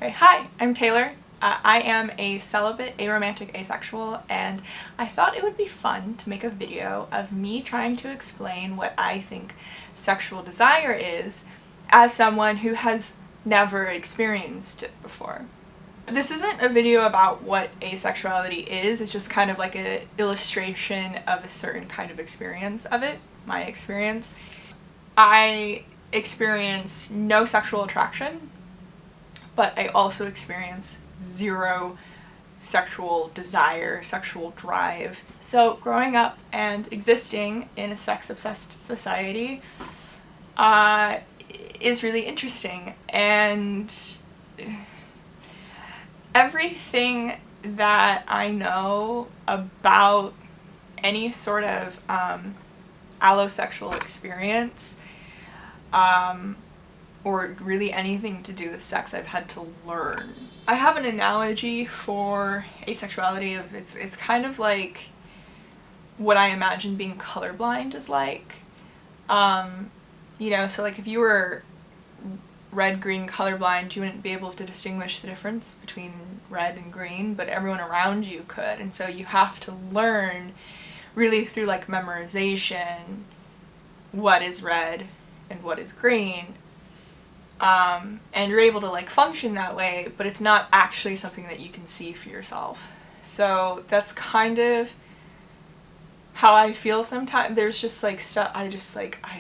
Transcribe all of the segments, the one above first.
Okay, hi, I'm Taylor. I am a celibate, aromantic, asexual, and I thought it would be fun to make a video of me trying to explain what I think sexual desire is as someone who has never experienced it before. This isn't a video about what asexuality is, it's just kind of like an illustration of a certain kind of experience of it, my experience. I experience no sexual attraction, but I also experience zero sexual desire, sexual drive. So growing up and existing in a sex-obsessed society is really interesting, and everything that I know about any sort of allosexual experience or really anything to do with sex I've had to learn. I have an analogy for asexuality of it's kind of like what I imagine being colorblind is like. You know, so like if you were red-green colorblind, you wouldn't be able to distinguish the difference between red and green, but everyone around you could, and so you have to learn really through like memorization what is red and what is green. And you're able to like function that way, but it's not actually something that you can see for yourself. So that's kind of how I feel sometimes. There's just like stuff I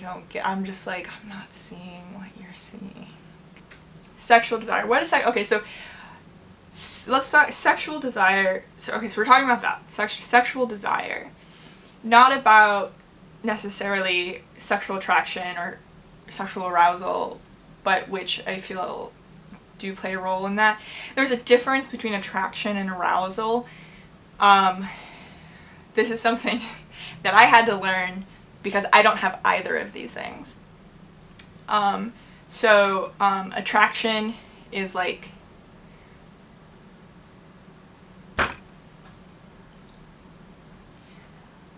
don't get. I'm just like, I'm not seeing what you're seeing. Sexual desire. What is okay, so let's talk sexual desire. So we're talking about that. Sexual desire. Not about necessarily sexual attraction or sexual arousal, but which I feel do play a role in that. There's a difference between attraction and arousal. This is something that I had to learn because I don't have either of these things. Attraction is like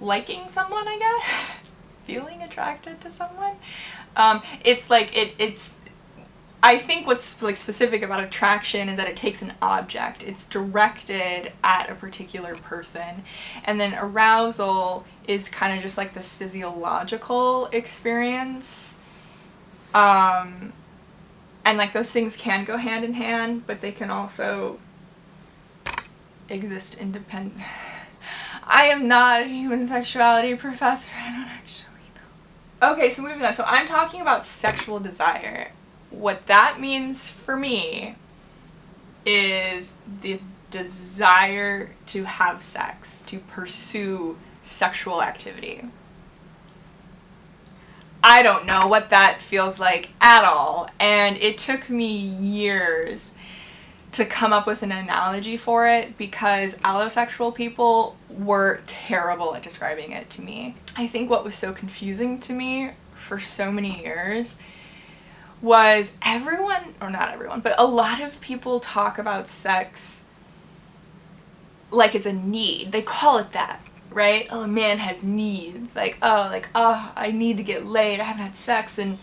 liking someone, I guess. Feeling attracted to someone. It's like it's I think what's like specific about attraction is that it takes an object. It's directed at a particular person. And then arousal is kind of just like the physiological experience. And like those things can go hand in hand, but they can also exist independent. I am not a human sexuality professor. I don't actually know. Okay, so moving on. So I'm talking about sexual desire. What that means for me is the desire to have sex, to pursue sexual activity. I don't know what that feels like at all, and it took me years to come up with an analogy for it because allosexual people were terrible at describing it to me. I think what was so confusing to me for so many years was everyone, or not everyone, but a lot of people talk about sex like it's a need. They call it that, right? Oh, a man has needs. I need to get laid. I haven't had sex and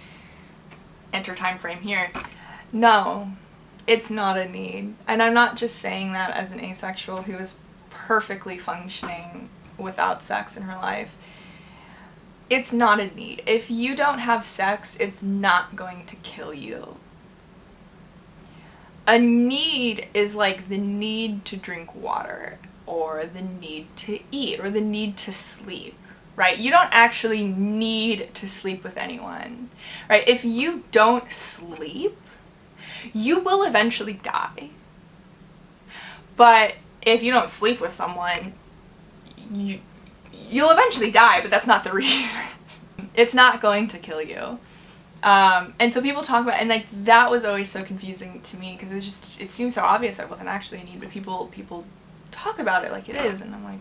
enter time frame here. No, it's not a need. And I'm not just saying that as an asexual who is perfectly functioning without sex in her life. It's not a need. If you don't have sex, it's not going to kill you. A need is like the need to drink water, or the need to eat, or the need to sleep, right? You don't actually need to sleep with anyone, right? If you don't sleep, you will eventually die. But if you don't sleep with someone, you'll eventually die, but that's not the reason. It's not going to kill you. And so people talk about, and like that was always so confusing to me because it seemed so obvious that it wasn't actually a need, but people talk about it like it is, and I'm like,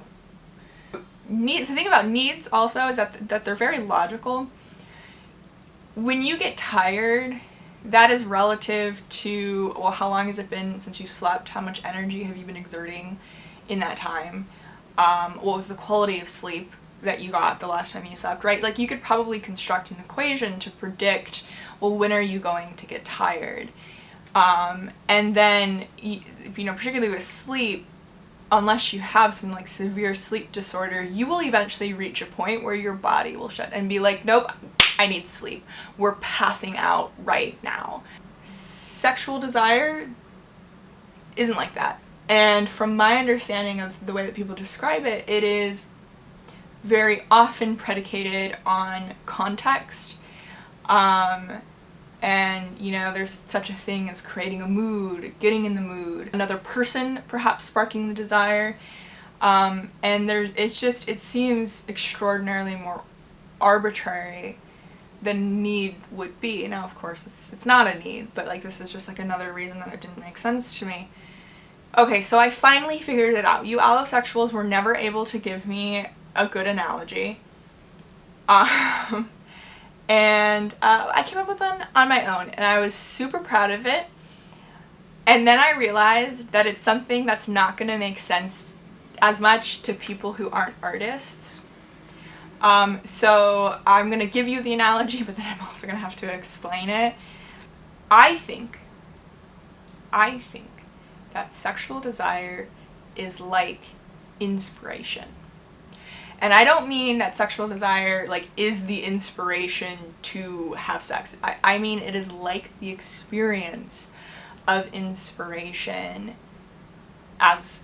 the thing about needs also is that they're very logical. When you get tired, that is relative to, well, how long has it been since you slept? How much energy have you been exerting in that time? What was the quality of sleep that you got the last time you slept, right? Like you could probably construct an equation to predict, well, when are you going to get tired? And then, particularly with sleep, unless you have some like severe sleep disorder, you will eventually reach a point where your body will shut and be like, nope, I need sleep. We're passing out right now. Sexual desire isn't like that. And from my understanding of the way that people describe it, it is very often predicated on context. And, there's such a thing as creating a mood, getting in the mood, another person perhaps sparking the desire. And it seems extraordinarily more arbitrary than need would be. Now, of course, it's not a need, but like this is just like another reason that it didn't make sense to me. Okay, so I finally figured it out. You allosexuals were never able to give me a good analogy. And I came up with one on my own, and I was super proud of it. And then I realized that it's something that's not going to make sense as much to people who aren't artists. So I'm going to give you the analogy, but then I'm also going to have to explain it. I think that sexual desire is like inspiration. And I don't mean that sexual desire, like, is the inspiration to have sex. I mean it is like the experience of inspiration as,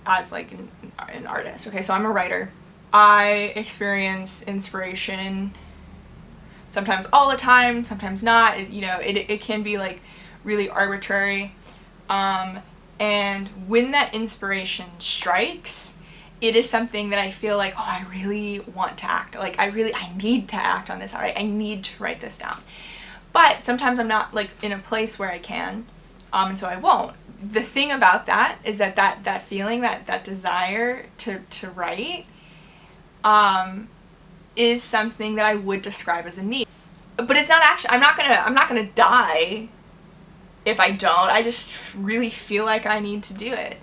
as like an artist. Okay, so I'm a writer. I experience inspiration sometimes all the time, sometimes not. It can be, like, really arbitrary. And when that inspiration strikes, it is something that I feel like, I really want to act. Like, I need to act on this. I need to write this down. But sometimes I'm not, like, in a place where I can, and so I won't. The thing about that is that feeling, that desire to write, is something that I would describe as a need. But it's not actually, I'm not gonna die if I don't. I just really feel like I need to do it.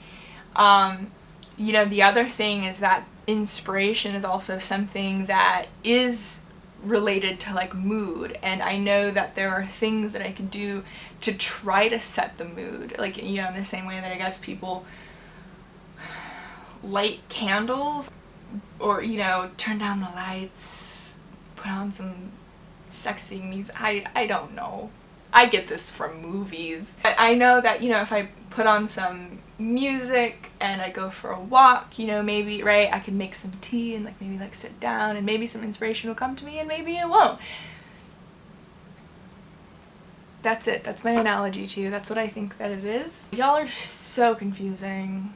The other thing is that inspiration is also something that is related to, like, mood, and I know that there are things that I can do to try to set the mood, like, in the same way that I guess people light candles, or, turn down the lights, put on some sexy music. I don't know. I get this from movies. But I know that, if I put on some music and I go for a walk, maybe, right, I can make some tea and, like, maybe, like, sit down, and maybe some inspiration will come to me, and maybe it won't. That's it. That's my analogy to you. That's what I think that it is. Y'all are so confusing.